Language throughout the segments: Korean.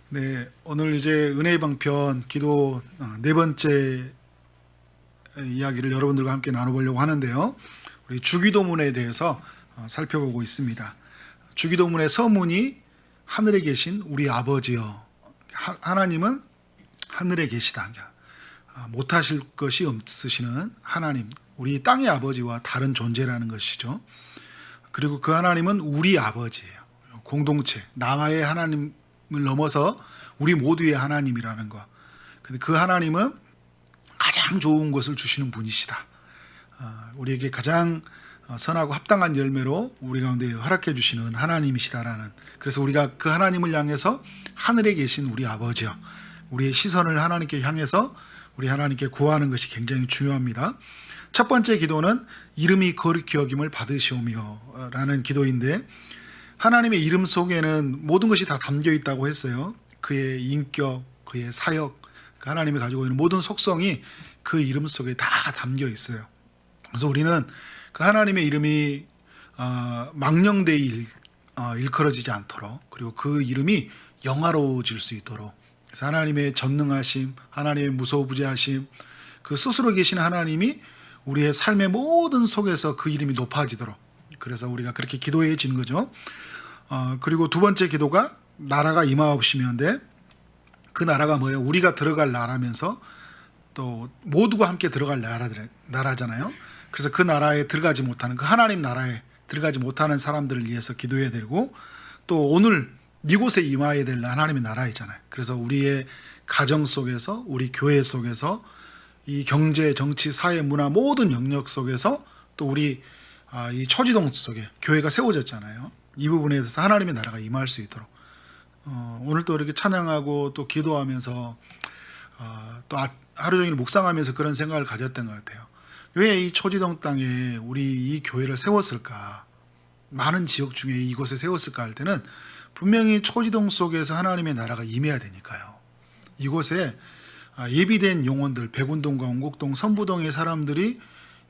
네, 오늘 이제 은혜의 방편 기도 네 번째 이야기를 여러분들과 함께 나눠보려고 하는데요. 우리 주기도문에 대해서 살펴보고 있습니다. 주기도문의 서문이 하늘에 계신 우리 아버지여, 하나님은 하늘에 계시다. 못하실 것이 없으시는 하나님, 우리 땅의 아버지와 다른 존재라는 것이죠. 그리고 그 하나님은 우리 아버지예요. 공동체, 나와의 하나님을 넘어서 우리 모두의 하나님이라는 것. 근데 그 하나님은 가장 좋은 것을 주시는 분이시다. 우리에게 가장 선하고 합당한 열매로 우리 가운데 허락해 주시는 하나님이시다라는. 그래서 우리가 그 하나님을 향해서 하늘에 계신 우리 아버지여, 우리의 시선을 하나님께 향해서 우리 하나님께 구하는 것이 굉장히 중요합니다. 첫 번째 기도는 이름이 거룩히 여김을 받으시오며 라는 기도인데, 하나님의 이름 속에는 모든 것이 다 담겨 있다고 했어요. 그의 인격, 그의 사역, 하나님이 가지고 있는 모든 속성이 그 이름 속에 다 담겨 있어요. 그래서 우리는 그 하나님의 이름이 망령되이 일컬어지지 않도록, 그리고 그 이름이 영화로워질 수 있도록, 그래서 하나님의 전능하심, 하나님의 무소부재하심, 그 스스로 계신 하나님이 우리의 삶의 모든 속에서 그 이름이 높아지도록, 그래서 우리가 그렇게 기도해지는 거죠. 그리고 두 번째 기도가 나라가 임하옵시면인데, 그 나라가 뭐예요? 우리가 들어갈 나라면서 또 모두가 함께 들어갈 나라잖아요. 그래서 그 나라에 들어가지 못하는, 그 하나님 나라에 들어가지 못하는 사람들을 위해서 기도해야 되고, 또 오늘 이곳에 임하여야 될 하나님의 나라이잖아요. 그래서 우리의 가정 속에서, 우리 교회 속에서, 이 경제, 정치, 사회, 문화 모든 영역 속에서, 또 우리 이 초지동 속에 교회가 세워졌잖아요. 이 부분에 대해서 하나님의 나라가 임할 수 있도록, 오늘 또 이렇게 찬양하고 또 기도하면서 또 하루 종일 묵상하면서 그런 생각을 가졌던 것 같아요. 왜 이 초지동 땅에 우리 이 교회를 세웠을까? 많은 지역 중에 이곳에 세웠을까 할 때는 분명히 초지동 속에서 하나님의 나라가 임해야 되니까요. 이곳에 예비된 영혼들, 백운동과 온곡동, 선부동의 사람들이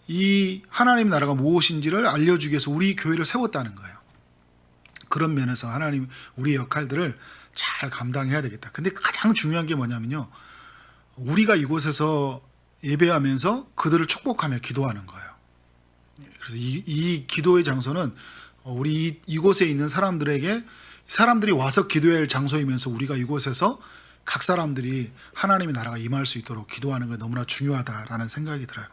이 하나님 나라가 무엇인지를 알려주기 위해서 우리 교회를 세웠다는 거예요. 그런 면에서 하나님 우리의 역할들을 잘 감당해야 되겠다. 근데 가장 중요한 게 뭐냐면요, 우리가 이곳에서 예배하면서 그들을 축복하며 기도하는 거예요. 그래서 이 기도의 장소는 우리 이곳에 있는 사람들이 와서 기도해야 할 장소이면서 우리가 이곳에서 각 사람들이 하나님의 나라가 임할 수 있도록 기도하는 게 너무나 중요하다라는 생각이 들어요.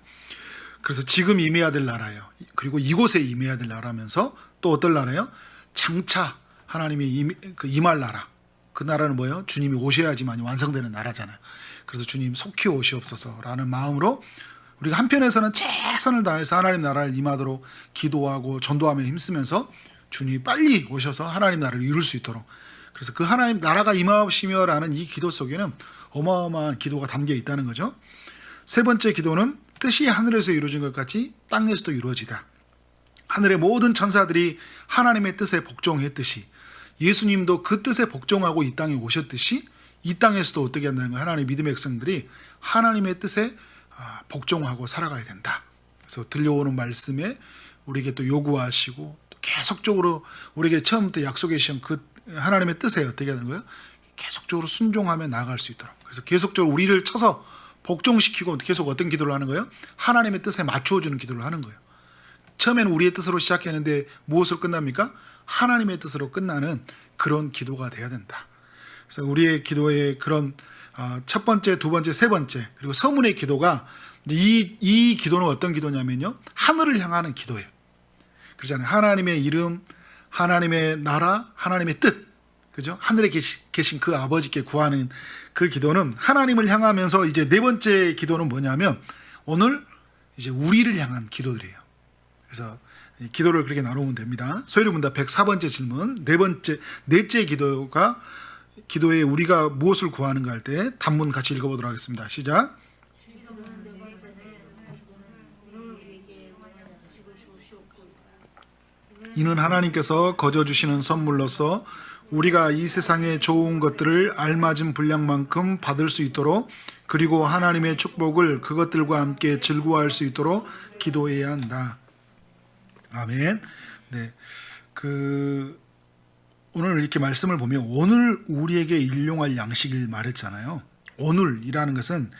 그래서 지금 임해야 될 나라예요. 그리고 이곳에 임해야 될 나라면서 또 어떤 나라예요? 장차 하나님이 임할 나라. 그 나라는 뭐예요? 주님이 오셔야지만 완성되는 나라잖아요. 그래서 주님 속히 오시옵소서라는 마음으로 우리가 한편에서는 최선을 다해서 하나님 나라를 임하도록 기도하고 전도하며 힘쓰면서 주님이 빨리 오셔서 하나님 나라를 이룰 수 있도록, 그래서 그 하나님 나라가 임하옵시며라는 이 기도 속에는 어마어마한 기도가 담겨 있다는 거죠. 세 번째 기도는 뜻이 하늘에서 이루어진 것 같이 땅에서도 이루어지다. 하늘의 모든 천사들이 하나님의 뜻에 복종했듯이 예수님도 그 뜻에 복종하고 이 땅에 오셨듯이 이 땅에서도 어떻게 한다는 거예요? 하나님의 믿음의 백성들이 하나님의 뜻에 복종하고 살아가야 된다. 그래서 들려오는 말씀에 우리에게 또 요구하시고 또 계속적으로 우리에게 처음부터 약속해 주신 그 하나님의 뜻에 어떻게 하는 거예요? 계속적으로 순종하며 나아갈 수 있도록. 그래서 계속적으로 우리를 쳐서 복종시키고 계속 어떤 기도를 하는 거예요? 하나님의 뜻에 맞추어주는 기도를 하는 거예요. 처음에는 우리의 뜻으로 시작했는데 무엇으로 끝납니까? 하나님의 뜻으로 끝나는 그런 기도가 돼야 된다. 그래서 우리의 기도의 그런 첫 번째, 두 번째, 세 번째, 그리고 서문의 기도가 이 기도는 어떤 기도냐면요, 하늘을 향하는 기도예요. 그렇잖아요. 하나님의 이름, 하나님의 나라, 하나님의 뜻, 그죠? 하늘에 계신 그 아버지께 구하는 그 기도는 하나님을 향하면서, 이제 네 번째 기도는 뭐냐면 오늘 이제 우리를 향한 기도들이에요. 그래서 기도를 그렇게 나누면 됩니다. 소요리문답 104번째 질문, 넷째 기도에 우리가 무엇을 구하는가 할 때 단문 같이 읽어보도록 하겠습니다. 시작. 이는 하나님께서 거저 주시는 선물로서 우리가 이 세상의 좋은 것들을 알맞은 분량만큼 받을 수 있도록, 그리고 하나님의 축복을 그것들과 함께 즐거워할 수 있도록 기도해야 한다. 아멘. 네. 오늘 이렇게 말씀을 보면 오늘 우리에게 일용할 양식을 말했잖아요. 오늘이라는 것은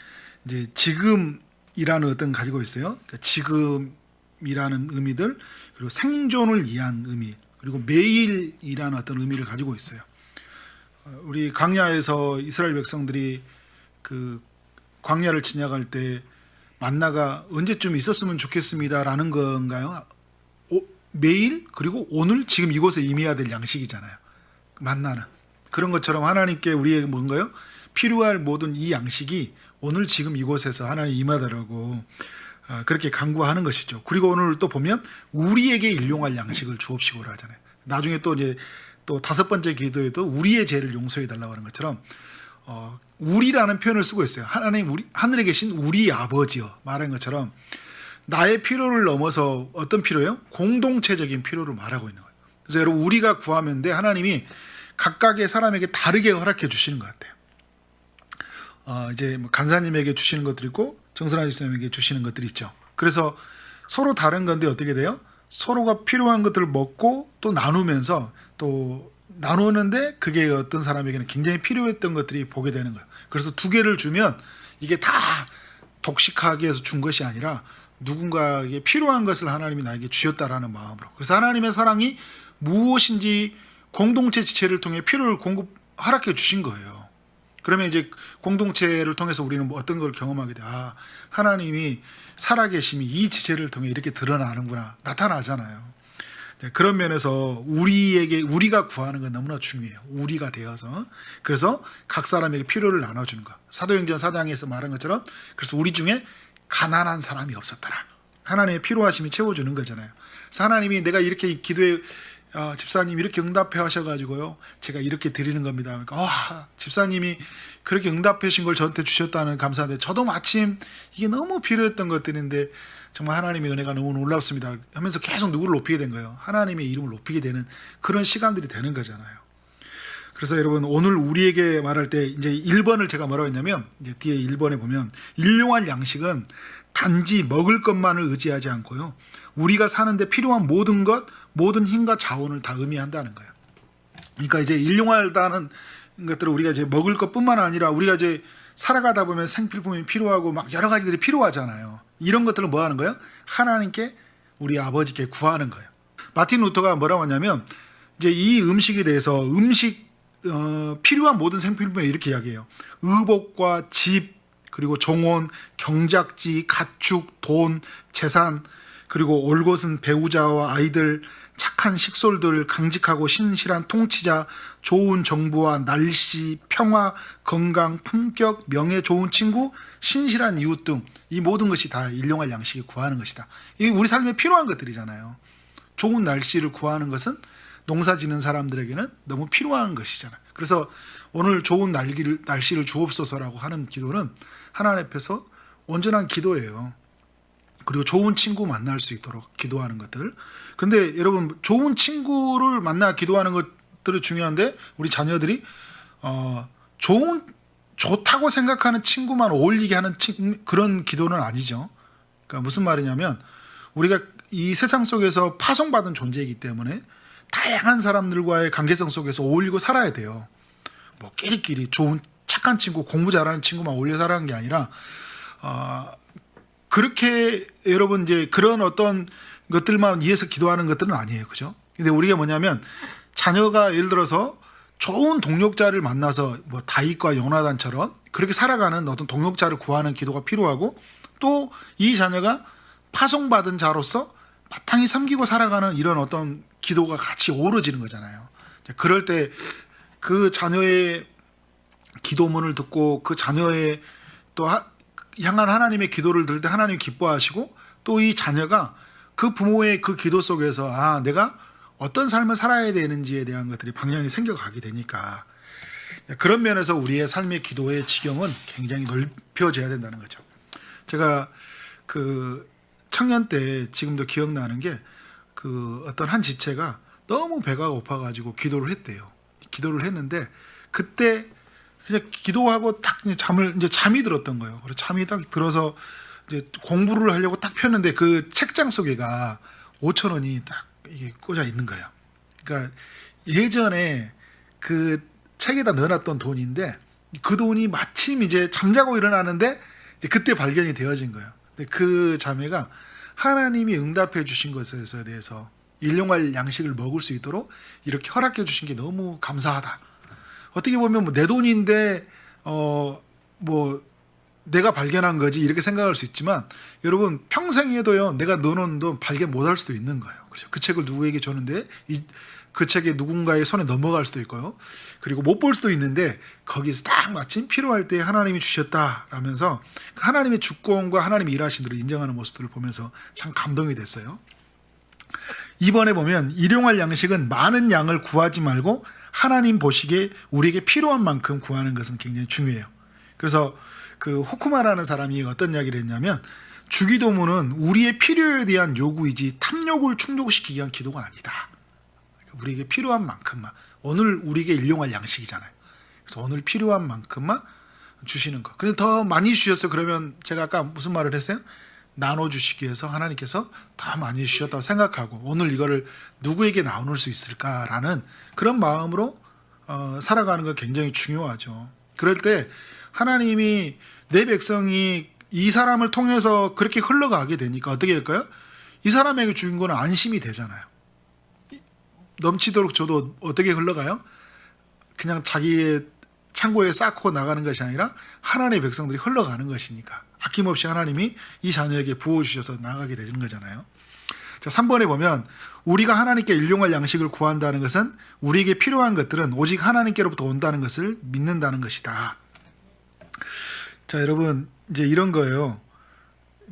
이제 지금이라는 어떤 가지고 있어요. 그러니까 지금이라는 의미들, 그리고 생존을 위한 의미, 그리고 매일이라는 어떤 의미를 가지고 있어요. 우리 광야에서 이스라엘 백성들이 그 광야를 지나갈 때 만나가 언제쯤 있었으면 좋겠습니다라는 건가요? 매일, 그리고 오늘 지금 이곳에 임해야 될 양식이잖아요. 만나는 그런 것처럼 하나님께 우리에게 뭔가요? 필요할 모든 이 양식이 오늘 지금 이곳에서 하나님 임하더라고 그렇게 간구하는 것이죠. 그리고 오늘 또 보면 우리에게 일용할 양식을 주옵시고라 하잖아요. 나중에 또 이제 또 다섯 번째 기도에도 우리의 죄를 용서해 달라고 하는 것처럼 우리라는 표현을 쓰고 있어요. 하나님, 우리 하늘에 계신 우리 아버지요 말한 것처럼 나의 필요를 넘어서 어떤 필요예요? 공동체적인 필요를 말하고 있는 거예요. 그래서 여러분 우리가 구하면 돼 하나님이 각각의 사람에게 다르게 허락해 주시는 것 같아요. 이제 뭐 간사님에게 주시는 것들이 있고 정선아 집사님에게 주시는 것들이 있죠. 그래서 서로 다른 건데 어떻게 돼요? 서로가 필요한 것들을 먹고 또 나누면서 또 나누는데 그게 어떤 사람에게는 굉장히 필요했던 것들이 보게 되는 거예요. 그래서 두 개를 주면 이게 다 독식하게 해서 준 것이 아니라 누군가에게 필요한 것을 하나님이 나에게 주셨다라는 마음으로. 그래서 하나님의 사랑이 무엇인지 공동체 지체를 통해 필요를 허락해 주신 거예요. 그러면 이제 공동체를 통해서 우리는 뭐 어떤 걸 경험하게 돼. 하나님이 살아계심이 이 지체를 통해 이렇게 드러나는구나, 나타나잖아요. 그런 면에서 우리가 구하는 건 너무나 중요해요. 우리가 되어서. 그래서 각 사람에게 필요를 나눠주는 것. 사도행전 4장에서 말한 것처럼 그래서 우리 중에 가난한 사람이 없었더라. 하나님의 필요하심이 채워주는 거잖아요. 그래서 하나님이 내가 이렇게 기도에 집사님 이렇게 응답해 하셔가지고요 제가 이렇게 드리는 겁니다. 그러니까 집사님이 그렇게 응답해 주신 걸 저한테 주셨다는 감사한데 저도 마침 이게 너무 필요했던 것들인데 정말 하나님의 은혜가 너무 놀랍습니다 하면서 계속 누구를 높이게 된 거예요. 하나님의 이름을 높이게 되는 그런 시간들이 되는 거잖아요. 그래서 여러분 오늘 우리에게 말할 때 이제 1번을 제가 뭐라고 했냐면 이제 뒤에 1번에 보면 일용할 양식은 단지 먹을 것만을 의지하지 않고요 우리가 사는데 필요한 모든 것, 모든 힘과 자원을 다 의미한다는 거예요. 그러니까 이제 일용하다는 것들을 우리가 이제 먹을 것뿐만 아니라 우리가 이제 살아가다 보면 생필품이 필요하고 막 여러 가지들이 필요하잖아요. 이런 것들을 뭐 하는 거예요? 하나님께 우리 아버지께 구하는 거예요. 마틴 루터가 뭐라고 하냐면 이제 이 음식에 대해서 필요한 모든 생필품에 이렇게 이야기해요. 의복과 집, 그리고 정원, 경작지, 가축, 돈, 재산, 그리고 올곧은 배우자와 아이들, 착한 식솔들, 강직하고 신실한 통치자, 좋은 정부와 날씨, 평화, 건강, 품격, 명예, 좋은 친구, 신실한 이웃 등 이 모든 것이 다 일용할 양식이 구하는 것이다. 이게 우리 삶에 필요한 것들이잖아요. 좋은 날씨를 구하는 것은 농사 짓는 사람들에게는 너무 필요한 것이잖아요. 그래서 오늘 좋은 날씨를 주옵소서라고 하는 기도는 하나님 앞에서 온전한 기도예요. 그리고 좋은 친구 만날 수 있도록 기도하는 것들. 그런데 여러분 좋은 친구를 만나 기도하는 것들이 중요한데 우리 자녀들이 좋다고 생각하는 친구만 어울리게 하는 그런 기도는 아니죠. 그러니까 무슨 말이냐면 우리가 이 세상 속에서 파송받은 존재이기 때문에 다양한 사람들과의 관계성 속에서 어울리고 살아야 돼요. 뭐 끼리끼리 좋은 착한 친구, 공부 잘하는 친구만 어울려 살아가는 게 아니라 그렇게 여러분 이제 그런 어떤 것들만 위해서 기도하는 것들은 아니에요. 그죠? 근데 우리가 뭐냐면 자녀가 예를 들어서 좋은 동역자를 만나서 뭐 다윗과 요나단처럼 그렇게 살아가는 어떤 동역자를 구하는 기도가 필요하고 또 이 자녀가 파송받은 자로서 마땅히 섬기고 살아가는 이런 어떤 기도가 같이 어우러지는 거잖아요. 그럴 때 그 자녀의 기도문을 듣고 그 자녀의 또 향한 하나님의 기도를 들을 때 하나님 기뻐하시고 또 이 자녀가 그 부모의 그 기도 속에서 내가 어떤 삶을 살아야 되는지에 대한 것들이 방향이 생겨가게 되니까 그런 면에서 우리의 삶의 기도의 지경은 굉장히 넓혀져야 된다는 거죠. 제가 그 청년 때 지금도 기억나는 게 그 어떤 한 지체가 너무 배가 고파가지고 기도를 했대요. 기도를 했는데 그때 그냥 기도하고 딱 잠이 들었던 거예요. 그래서 잠이 딱 들어서 이제 공부를 하려고 딱 폈는데 그 책장 속에가 5,000원이 딱 이게 꽂아 있는 거예요. 그러니까 예전에 그 책에다 넣어놨던 돈인데 그 돈이 마침 이제 잠자고 일어나는데 이제 그때 발견이 되어진 거예요. 근데 그 자매가 하나님이 응답해 주신 것에 대해서 일용할 양식을 먹을 수 있도록 이렇게 허락해 주신 게 너무 감사하다. 어떻게 보면 뭐 내 돈인데 뭐 내가 발견한 거지 이렇게 생각할 수 있지만 여러분 평생에도요 내가 넣어놓은 돈 발견 못할 수도 있는 거예요. 그렇죠? 그 책을 누구에게 줬는데 그 책이 누군가의 손에 넘어갈 수도 있고요. 그리고 못 볼 수도 있는데 거기서 딱 마침 필요할 때 하나님이 주셨다라면서 그 하나님의 주권과 하나님이 일하신 대로 인정하는 모습들을 보면서 참 감동이 됐어요. 이번에 보면 일용할 양식은 많은 양을 구하지 말고 하나님 보시기에 우리에게 필요한 만큼 구하는 것은 굉장히 중요해요. 그래서 그 호쿠마라는 사람이 어떤 이야기를 했냐면 주기도문은 우리의 필요에 대한 요구이지 탐욕을 충족시키기 위한 기도가 아니다. 우리에게 필요한 만큼만, 오늘 우리에게 일용할 양식이잖아요. 그래서 오늘 필요한 만큼만 주시는 거. 그런데 더 많이 주셨어요. 그러면 제가 아까 무슨 말을 했어요? 나눠주시기 위해서 하나님께서 더 많이 주셨다고 생각하고 오늘 이거를 누구에게 나눌 수 있을까라는 그런 마음으로 살아가는 거 굉장히 중요하죠. 그럴 때 하나님이 내 백성이 이 사람을 통해서 그렇게 흘러가게 되니까 어떻게 될까요? 이 사람에게 주는 거는 안심이 되잖아요. 넘치도록 줘도 어떻게 흘러가요? 그냥 자기의 창고에 쌓고 나가는 것이 아니라 하나님의 백성들이 흘러가는 것이니까 아낌없이 하나님이 이 자녀에게 부어주셔서 나가게 되는 거잖아요. 자, 3번에 보면 우리가 하나님께 일용할 양식을 구한다는 것은 우리에게 필요한 것들은 오직 하나님께로부터 온다는 것을 믿는다는 것이다. 자, 여러분 이제 이런 거예요.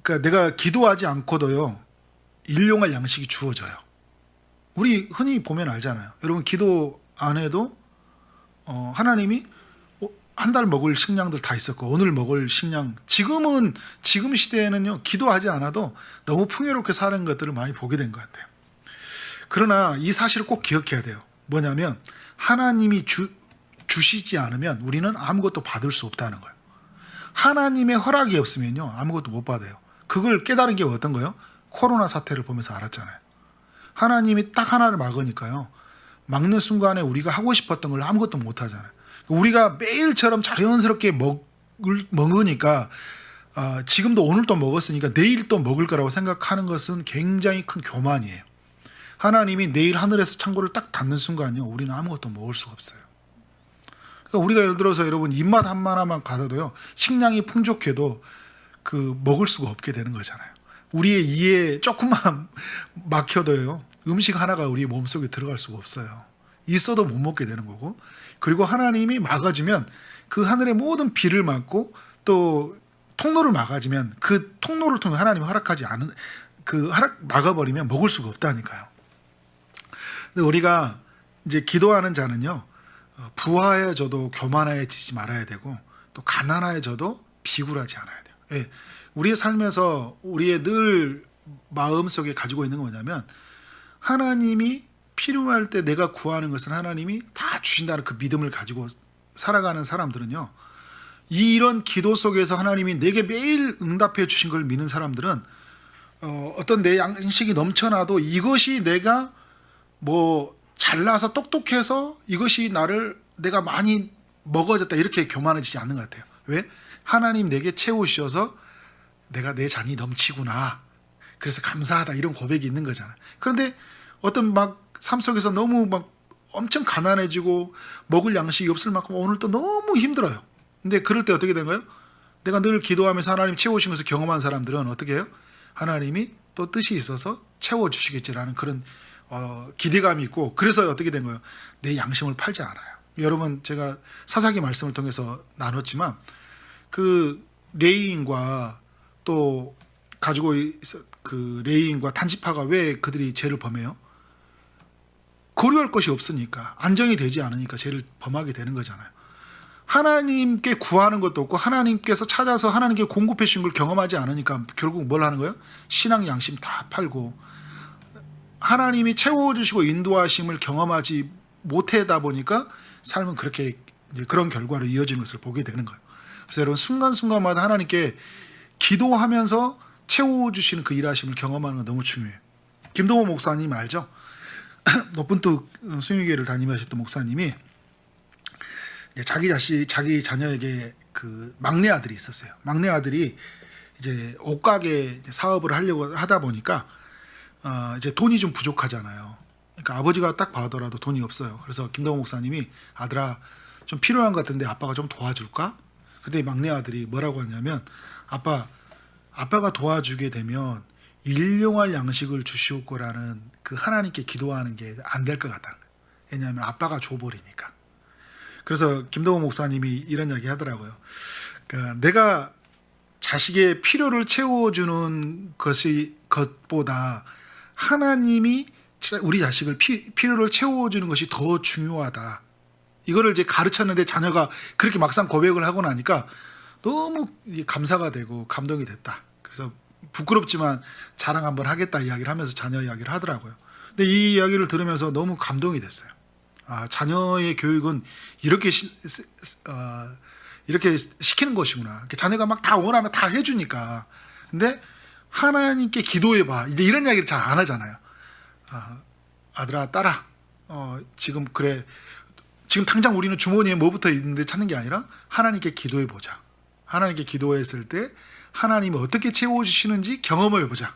그러니까 내가 기도하지 않고도요 일용할 양식이 주어져요. 우리 흔히 보면 알잖아요. 여러분 기도 안 해도 하나님이 한 달 먹을 식량들 다 있었고 오늘 먹을 식량 지금 시대에는요 기도하지 않아도 너무 풍요롭게 사는 것들을 많이 보게 된 것 같아요. 그러나 이 사실을 꼭 기억해야 돼요. 뭐냐면 하나님이 주시지 않으면 우리는 아무것도 받을 수 없다는 거예요. 하나님의 허락이 없으면요 아무것도 못 받아요. 그걸 깨달은 게 어떤 거예요? 코로나 사태를 보면서 알았잖아요. 하나님이 딱 하나를 막으니까요 막는 순간에 우리가 하고 싶었던 걸 아무것도 못 하잖아요. 우리가 매일처럼 자연스럽게 먹으니까 지금도 오늘 또 먹었으니까 내일 또 먹을 거라고 생각하는 것은 굉장히 큰 교만이에요. 하나님이 내일 하늘에서 창고를 딱 닫는 순간요 우리는 아무것도 먹을 수가 없어요. 그러니까 우리가 예를 들어서 여러분 입맛 하나만 가져도요 식량이 풍족해도 그 먹을 수가 없게 되는 거잖아요. 우리의 이에 조금만 막혀도요 음식 하나가 우리 몸속에 들어갈 수가 없어요. 있어도 못 먹게 되는 거고, 그리고 하나님이 막아주면 그 하늘의 모든 비를 막고 또 통로를 막아주면 그 통로를 통해 하나님이 허락하지 않은 막아버리면 먹을 수가 없다니까요. 근데 우리가 이제 기도하는 자는요 부하여져도 교만해지지 말아야 되고 또 가난해져도 비굴하지 않아야 돼요. 예, 우리의 삶에서 우리의 늘 마음속에 가지고 있는 건 뭐냐면 하나님이 필요할 때 내가 구하는 것은 하나님이 다 주신다는 그 믿음을 가지고 살아가는 사람들은요 이런 기도 속에서 하나님이 내게 매일 응답해 주신 걸 믿는 사람들은 어떤 내 양식이 넘쳐나도 이것이 내가 뭐 잘나서 똑똑해서 이것이 내가 많이 먹어졌다 이렇게 교만해지지 않는 것 같아요. 왜? 하나님 내게 채우셔서 내가 내 잔이 넘치구나 그래서 감사하다 이런 고백이 있는 거잖아요. 그런데 어떤 막 삶 속에서 너무 막 엄청 가난해지고 먹을 양식이 없을 만큼 오늘 또 너무 힘들어요. 근데 그럴 때 어떻게 된 거예요? 내가 늘 기도하면서 하나님 채우신 것을 경험한 사람들은 어떻게 해요? 하나님이 또 뜻이 있어서 채워주시겠지라는 그런 기대감이 있고, 그래서 어떻게 된 거예요? 내 양심을 팔지 않아요. 여러분 제가 사사기 말씀을 통해서 나눴지만 그 레위인과 또 가지고 그 레위인과 단지파가 왜 그들이 죄를 범해요? 거류할 것이 없으니까, 안정이 되지 않으니까 죄를 범하게 되는 거잖아요. 하나님께 구하는 것도 없고 하나님께서 찾아서 하나님께 공급해 주신 걸 경험하지 않으니까 결국 뭘 하는 거예요? 신앙 양심 다 팔고 하나님이 채워주시고 인도하심을 경험하지 못하다 보니까 삶은 그렇게 이제 그런 결과로 이어지는 것을 보게 되는 거예요. 그래서 여러분 순간순간마다 하나님께 기도하면서 채워주시는 그 일하심을 경험하는 건 너무 중요해요. 김동호 목사님 알죠? 높은 뚝 수용교회를 다니면서 목사님이 이제 자기 자녀에게 그 막내 아들이 있었어요. 막내 아들이 이제 옷가게 사업을 하려고 하다 보니까 이제 돈이 좀 부족하잖아요. 그러니까 아버지가 딱 봐더라도 돈이 없어요. 그래서 김동호 목사님이 아들아 좀 필요한 것 같은데 아빠가 좀 도와줄까? 근데 막내 아들이 뭐라고 하냐면 아빠가 도와주게 되면 일용할 양식을 주시옵고라는 그 하나님께 기도하는 게 안 될 것 같다는 거예요. 왜냐하면 아빠가 줘버리니까. 그래서 김동호 목사님이 이런 이야기 하더라고요. 그러니까 내가 자식의 필요를 채워주는 것보다 하나님이 우리 자식을 필요를 채워주는 것이 더 중요하다. 이거를 이제 가르쳤는데 자녀가 그렇게 막상 고백을 하고 나니까 너무 감사가 되고 감동이 됐다. 그래서 부끄럽지만 자랑 한번 하겠다 이야기를 하면서 자녀 이야기를 하더라고요. 근데 이 이야기를 들으면서 너무 감동이 됐어요. 자녀의 교육은 이렇게 시키는 것이구나. 자녀가 막 다 원하면 다 해주니까. 근데 하나님께 기도해봐. 이제 이런 이야기를 잘 안 하잖아요. 아들아, 딸아, 지금 당장 우리는 주머니에 뭐부터 있는데 찾는 게 아니라 하나님께 기도해보자. 하나님께 기도했을 때 하나님이 어떻게 채워주시는지 경험해보자.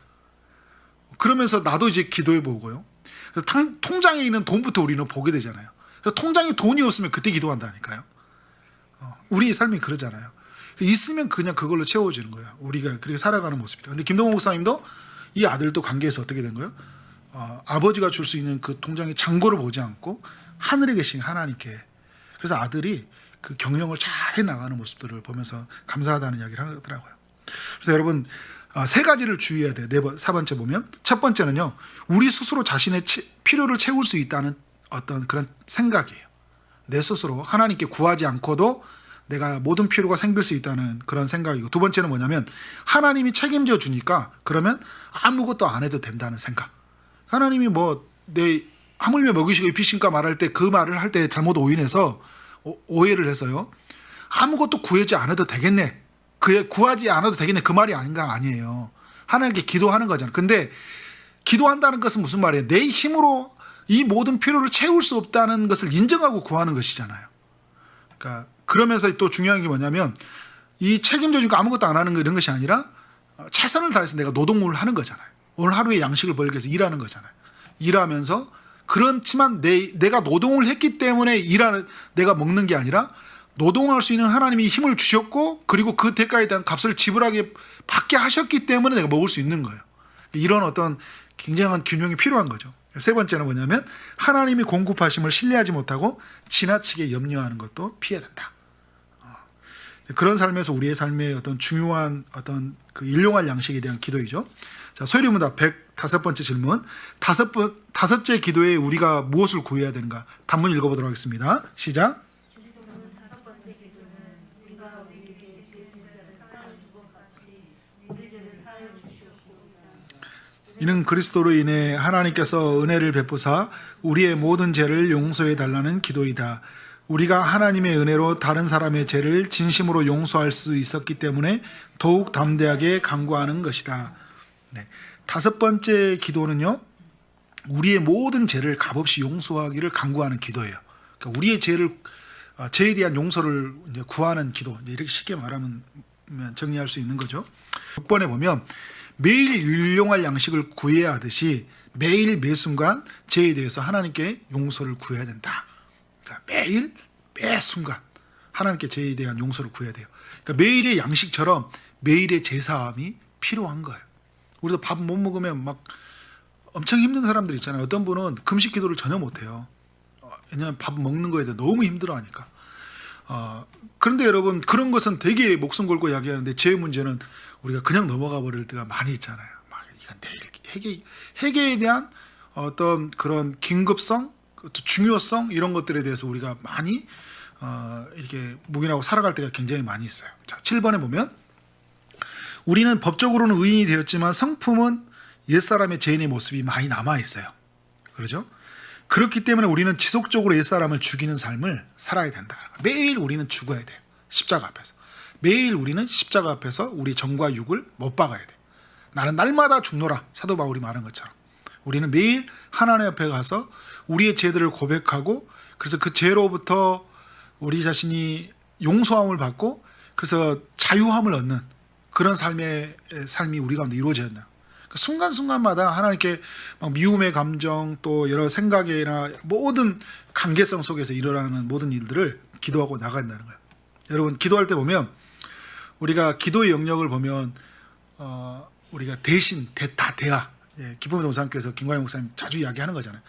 그러면서 나도 이제 기도해보고요. 통장에 있는 돈부터 우리는 보게 되잖아요. 통장에 돈이 없으면 그때 기도한다니까요. 우리 삶이 그러잖아요. 있으면 그냥 그걸로 채워지는 거예요. 우리가 그렇게 살아가는 모습이다. 근데 김동호 목사님도 이 아들도 관계에서 어떻게 된 거예요? 아버지가 줄 수 있는 그 통장의 잔고를 보지 않고 하늘에 계신 하나님께. 그래서 아들이 그 경영을 잘 해나가는 모습들을 보면서 감사하다는 이야기를 하더라고요. 그래서 여러분 세 가지를 주의해야 돼요. 세 번째 보면 첫 번째는요. 우리 스스로 자신의 필요를 채울 수 있다는 어떤 그런 생각이에요. 내 스스로 하나님께 구하지 않고도 내가 모든 필요가 생길 수 있다는 그런 생각이고, 두 번째는 뭐냐면 하나님이 책임져 주니까 그러면 아무것도 안 해도 된다는 생각. 하나님이 내 하물며 먹이시고 입히신가 말할 때 그 말을 할 때 잘못 오해를 해서요. 아무것도 구하지 않아도 되겠네. 구하지 않아도 되겠네. 그 말이 아니에요. 하나님께 기도하는 거잖아요. 근데 기도한다는 것은 무슨 말이에요? 내 힘으로 이 모든 필요를 채울 수 없다는 것을 인정하고 구하는 것이잖아요. 그러니까 그러면서 또 중요한 게 뭐냐면 이 책임져 주니까 아무것도 안 하는 거 이런 것이 아니라 최선을 다해서 내가 노동을 하는 거잖아요. 오늘 하루에 양식을 벌기 위해서 일하는 거잖아요. 일하면서 그렇지만 내가 노동을 했기 때문에 내가 먹는 게 아니라 노동할 수 있는 하나님이 힘을 주셨고 그리고 그 대가에 대한 값을 받게 하셨기 때문에 내가 먹을 수 있는 거예요. 이런 어떤 굉장한 균형이 필요한 거죠. 세 번째는 뭐냐면 하나님이 공급하심을 신뢰하지 못하고 지나치게 염려하는 것도 피해야 된다. 그런 삶에서 우리의 삶의 어떤 중요한 어떤 그 일용할 양식에 대한 기도이죠. 자, 소리문답 105번째 질문. 다섯째 기도에 우리가 무엇을 구해야 되는가? 단문 읽어보도록 하겠습니다. 시작. 이는 그리스도로 인해 하나님께서 은혜를 베푸사 우리의 모든 죄를 용서해 달라는 기도이다. 우리가 하나님의 은혜로 다른 사람의 죄를 진심으로 용서할 수 있었기 때문에 더욱 담대하게 간구하는 것이다. 네. 다섯 번째 기도는요, 우리의 모든 죄를 값없이 용서하기를 간구하는 기도예요. 그러니까 우리의 죄에 대한 용서를 이제 구하는 기도. 이렇게 쉽게 말하면 정리할 수 있는 거죠. 6번에 보면 매일 일용할 양식을 구해야 하듯이 매일 매 순간 죄에 대해서 하나님께 용서를 구해야 된다. 그러니까 매일 매 순간 하나님께 죄에 대한 용서를 구해야 돼요. 그러니까 매일의 양식처럼 매일의 제사함이 필요한 거예요. 우리도 밥 못 먹으면 막 엄청 힘든 사람들 있잖아요. 어떤 분은 금식 기도를 전혀 못해요. 왜냐하면 밥 먹는 거에 대해 너무 힘들어하니까. 그런데 여러분 그런 것은 되게 목숨 걸고 이야기하는데 죄의 문제는 우리가 그냥 넘어가 버릴 때가 많이 있잖아요. 막 이건 내일 회개에 대한 어떤 그런 긴급성, 중요성 이런 것들에 대해서 우리가 많이 이렇게 묵인하고 살아갈 때가 굉장히 많이 있어요. 자, 7번에 보면 우리는 법적으로는 의인이 되었지만 성품은 옛사람의 죄인의 모습이 많이 남아 있어요. 그렇죠? 그렇기 때문에 우리는 지속적으로 옛사람을 죽이는 삶을 살아야 된다. 매일 우리는 죽어야 돼요. 십자가 앞에서. 매일 우리는 십자가 앞에서 우리 정과 육을 못 박아야 돼요. 나는 날마다 죽노라. 사도 바울이 말한 것처럼. 우리는 매일 하나님 앞에 가서 우리의 죄들을 고백하고 그래서 그 죄로부터 우리 자신이 용서함을 받고 그래서 자유함을 얻는 그런 삶이 우리 가운데 이루어져야 한다. 그 순간순간마다 하나님께 막 미움의 감정 또 여러 생각이나 모든 관계성 속에서 일어나는 모든 일들을 기도하고 나간다는 거예요. 여러분 기도할 때 보면 우리가 기도의 영역을 보면 우리가 대신, 대하 기쁨의 동산교에서 김광희 목사님 자주 이야기하는 거잖아요.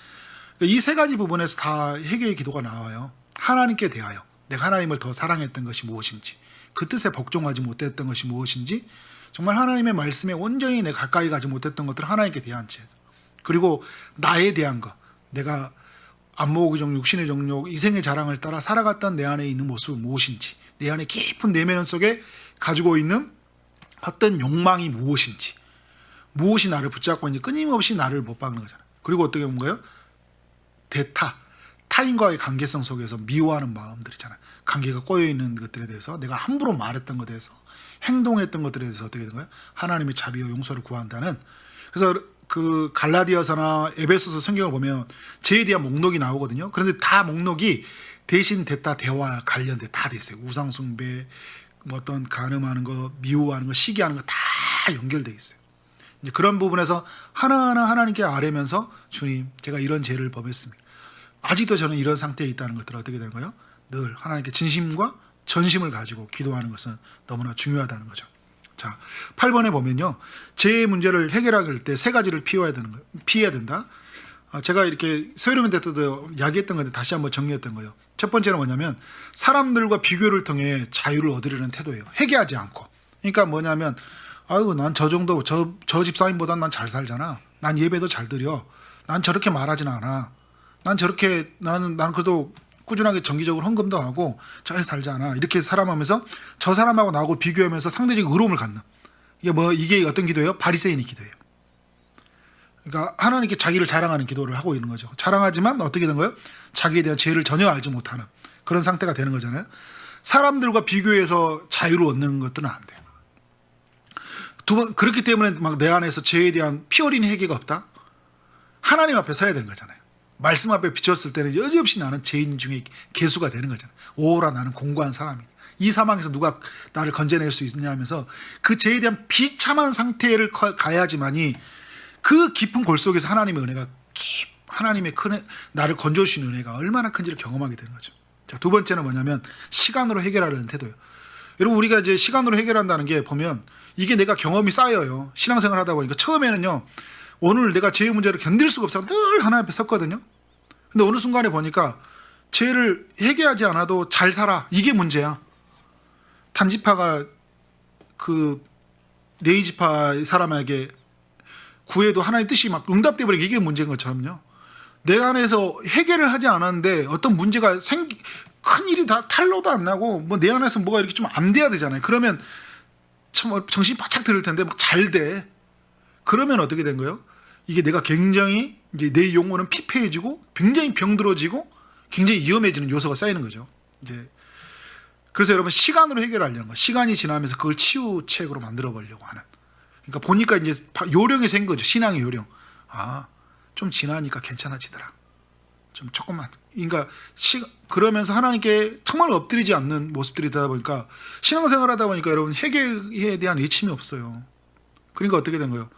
이 세 가지 부분에서 다 회개의 기도가 나와요. 하나님께 대하여 내가 하나님을 더 사랑했던 것이 무엇인지 그 뜻에 복종하지 못했던 것이 무엇인지 정말 하나님의 말씀에 온전히 내가 가까이 가지 못했던 것들을 하나님께 대한 채 그리고 나에 대한 것 내가 안목의 정욕, 육신의 정욕, 이생의 자랑을 따라 살아갔던 내 안에 있는 모습은 무엇인지 내 안에 깊은 내면 속에 가지고 있는 어떤 욕망이 무엇인지 무엇이 나를 붙잡고 있는지 끊임없이 나를 못 박는 거잖아요. 그리고 어떻게 보면 거예요? 타인과의 관계성 속에서 미워하는 마음들이잖아요. 관계가 꼬여있는 것들에 대해서 내가 함부로 말했던 것에 대해서 행동했던 것들에 대해서 어떻게 된 거예요? 하나님의 자비와 용서를 구한다는. 그래서 그 갈라디아서나 에베소서 성경을 보면 죄에 대한 목록이 나오거든요. 그런데 다 목록이 대신 대와 관련돼 다 돼 있어요. 우상숭배, 뭐 어떤 간음하는 거, 미워하는 거, 시기하는 거 다 연결돼 있어요. 이제 그런 부분에서 하나하나 하나님께 아뢰면서 주님, 제가 이런 죄를 범했습니다. 아직도 저는 이런 상태에 있다는 것들을 어떻게 되는 거예요? 늘 하나님께 진심과 전심을 가지고 기도하는 것은 너무나 중요하다는 거죠. 자, 8번에 보면요. 죄의 문제를 해결할 때 세 가지를 피해야 된다. 제가 이렇게 서유르면 때도 이야기했던 건데 다시 한번 정리했던 거예요. 첫 번째는 뭐냐면 사람들과 비교를 통해 자유를 얻으려는 태도예요. 회개하지 않고. 그러니까 뭐냐면 아유, 난 저 정도 저 집사님보단 난 잘 살잖아. 난 예배도 잘 드려. 난 저렇게 말하진 않아. 난 저렇게 나는 그래도 꾸준하게 정기적으로 헌금도 하고 잘 살잖아. 이렇게 살아가면서 저 사람하고 나하고 비교하면서 상대적인 의로움을 갖는. 이게 어떤 기도예요? 바리새인의 기도예요. 그러니까 하나님께 자기를 자랑하는 기도를 하고 있는 거죠. 자랑하지만 어떻게 된 거예요? 자기에 대한 죄를 전혀 알지 못하는 그런 상태가 되는 거잖아요. 사람들과 비교해서 자유를 얻는 것들은 안 돼요. 그렇기 때문에 막 내 안에서 죄에 대한 피 어린 회개가 없다? 하나님 앞에 서야 되는 거잖아요. 말씀 앞에 비쳤을 때는 여지없이 나는 죄인 중에 개수가 되는 거잖아요. 오라 나는 공고한 사람이다. 이 사망에서 누가 나를 건져낼 수 있느냐 하면서 그 죄에 대한 비참한 상태를 가야지만이 그 깊은 골 속에서 하나님의 은혜가 하나님의 큰 나를 건져주시는 은혜가 얼마나 큰지를 경험하게 되는 거죠. 자, 두 번째는 뭐냐면 시간으로 해결하려는 태도예요. 여러분 우리가 이제 시간으로 해결한다는 게 보면 이게 내가 경험이 쌓여요. 신앙생활 하다 보니까 처음에는요. 오늘 내가 죄의 문제를 견딜 수가 없어서 늘 하나님 앞에 섰거든요. 근데 어느 순간에 보니까 죄를 회개하지 않아도 잘 살아. 이게 문제야. 단지파가 그 레이지파 사람에게 구해도 하나님의 뜻이 막 응답돼 버리게 이게 문제인 것처럼요. 내 안에서 해결을 하지 않았는데 어떤 문제가 큰 일이 다 탈로도 안 나고 뭐 내 안에서 뭐가 이렇게 좀 안 돼야 되잖아요. 그러면 참 정신이 바짝 들을 텐데 막 잘 돼. 그러면 어떻게 된 거예요? 이게 내가 굉장히 이제 내 영혼은 피폐해지고 굉장히 병들어지고 굉장히 위험해지는 요소가 쌓이는 거죠. 이제 그래서 여러분 시간으로 해결하려는 거. 시간이 지나면서 그걸 치유책으로 만들어 보려고 하는. 그러니까 보니까 이제 요령이 생긴 거죠. 신앙의 요령. 아, 좀 지나니까 괜찮아지더라. 좀 조금만. 그러니까 그러면서 하나님께 정말 엎드리지 않는 모습들이 되다 보니까 신앙생활 하다 보니까 여러분 회개에 대한 의침이 없어요. 그러니까 어떻게 된 거예요?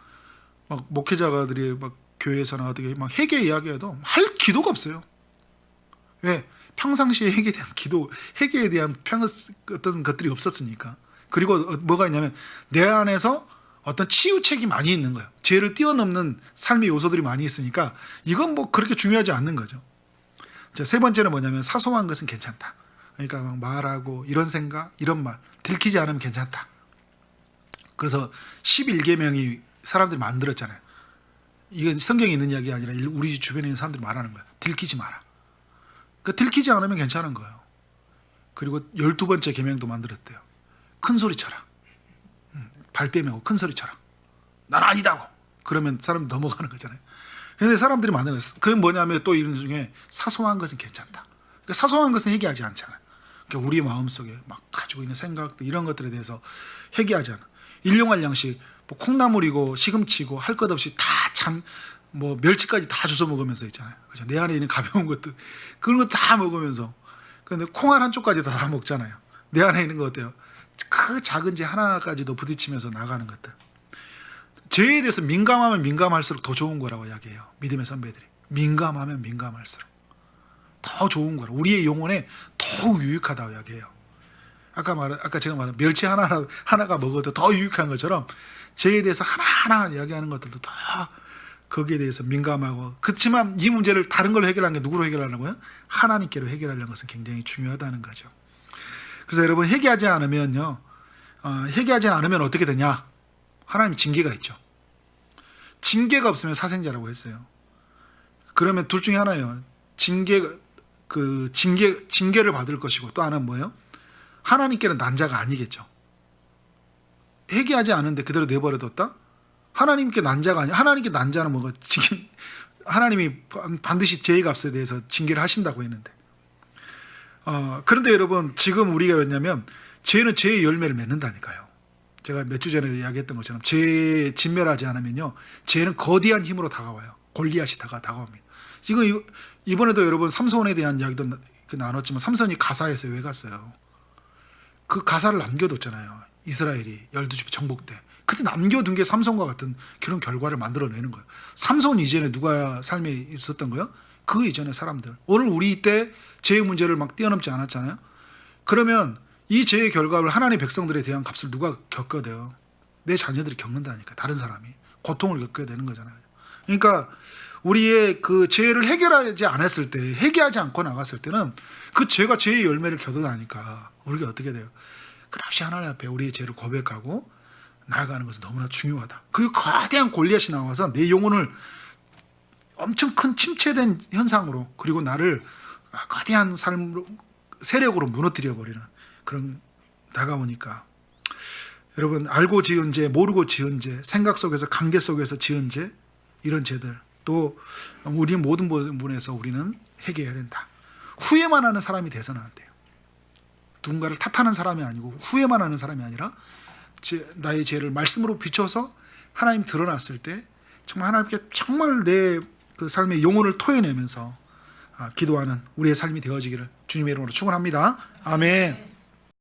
막 목회자들이 막 교회에서나 어떻게 막 회개 이야기해도 할 기도가 없어요. 왜? 평상시에 회개에 대한 기도, 회개에 대한 어떤 것들이 없었으니까. 그리고 뭐가 있냐면 내 안에서 어떤 치유책이 많이 있는 거예요. 죄를 뛰어넘는 삶의 요소들이 많이 있으니까 이건 뭐 그렇게 중요하지 않는 거죠. 자, 세 번째는 뭐냐면 사소한 것은 괜찮다. 그러니까 막 말하고 이런 생각, 이런 말 들키지 않으면 괜찮다. 그래서 11계명이 사람들이 만들었잖아요. 이건 성경에 있는 이야기가 아니라 우리 주변에 있는 사람들이 말하는 거예요. 들키지 마라. 그러니까 들키지 않으면 괜찮은 거예요. 그리고 12번째 계명도 만들었대요. 큰 소리 쳐라. 발 빼매고 큰 소리 쳐라. 난 아니다고. 그러면 사람이 넘어가는 거잖아요. 근데 사람들이 만드는 거예요. 그건 뭐냐면 또 이런 중에 사소한 것은 괜찮다. 그러니까 사소한 것은 회개하지 않잖아요. 그러니까 우리 마음속에 막 가지고 있는 생각들 이런 것들에 대해서 회개하지 않아. 일용할 양식, 뭐 콩나물이고 시금치고 할 것 없이 다 뭐 멸치까지 다 주워 먹으면서 있잖아요. 그죠? 내 안에 있는 가벼운 것들 그런 거 다 먹으면서 근데 콩알 한쪽까지 다 먹잖아요. 내 안에 있는 거 어때요? 그 작은 죄 하나까지도 부딪히면서 나가는 것들. 죄에 대해서 민감하면 민감할수록 더 좋은 거라고 이야기해요. 믿음의 선배들이. 민감하면 민감할수록 더 좋은 거라. 우리의 영혼에 더욱 유익하다고 이야기해요. 아까 제가 말한 멸치 하나가 먹어도 더 유익한 것처럼 죄에 대해서 하나하나 이야기하는 것들도 더 거기에 대해서 민감하고 그렇지만 이 문제를 다른 걸로 해결하는 게 누구로 해결하려고요? 하나님께로 해결하려는 것은 굉장히 중요하다는 거죠. 그래서 여러분 회개하지 않으면요, 회개하지 않으면 어떻게 되냐? 하나님 징계가 있죠. 징계가 없으면 사생자라고 했어요. 그러면 둘 중에 하나예요. 징계를 받을 것이고 또 하나는 뭐예요? 하나님께는 난 자가 아니겠죠. 회개하지 않은데 그대로 내버려뒀다? 하나님께 난 자가 아니야. 하나님께 난 자는 뭐가 지금 하나님이 반드시 죄의 값에 대해서 징계를 하신다고 했는데. 그런데 여러분 지금 우리가 왜냐면 죄는 죄의 열매를 맺는다니까요. 제가 몇 주 전에 이야기했던 것처럼 죄 진멸하지 않으면요, 죄는 거대한 힘으로 다가와요. 골리앗이 다가옵니다. 지금 이번에도 여러분 삼손에 대한 이야기도 나눴지만 삼손이 가사에서 왜 갔어요? 그 가사를 남겨뒀잖아요. 이스라엘이 12집 정복 때. 그때 남겨둔 게 삼손과 같은 그런 결과를 만들어내는 거예요. 삼손 이전에 누가 삶에 있었던 거예요? 그 이전의 사람들. 오늘 우리 때 죄의 문제를 막 뛰어넘지 않았잖아요. 그러면 이 죄의 결과를 하나님의 백성들에 대한 값을 누가 겪어야 돼요? 내 자녀들이 겪는다니까. 다른 사람이 고통을 겪어야 되는 거잖아요. 그러니까 우리의 그 죄를 해결하지 않았을 때, 회개하지 않고 나갔을 때는 그 죄가 죄의 열매를 겨도나니까 우리가 어떻게 돼요? 끝없이 하나님 앞에 우리의 죄를 고백하고 나아가는 것은 너무나 중요하다. 그리고 거대한 골리앗이 나와서 내 영혼을 엄청 큰 침체된 현상으로, 그리고 나를 거대한 삶으로, 세력으로 무너뜨려 버리는 그런 다가오니까, 여러분 알고 지은 죄, 모르고 지은 죄, 생각 속에서 관계 속에서 지은 죄, 이런 죄들, 또 우리 모든 부분에서 우리는 회개해야 된다. 후회만 하는 사람이 돼서는 안 돼요. 누군가를 탓하는 사람이 아니고 후회만 하는 사람이 아니라 나의 죄를 말씀으로 비춰서 하나님 드러났을 때 정말 하나님께 정말 내 그 삶의 영혼을 토해내면서 기도하는 우리의 삶이 되어지기를 주님의 이름으로 축원합니다. 아멘.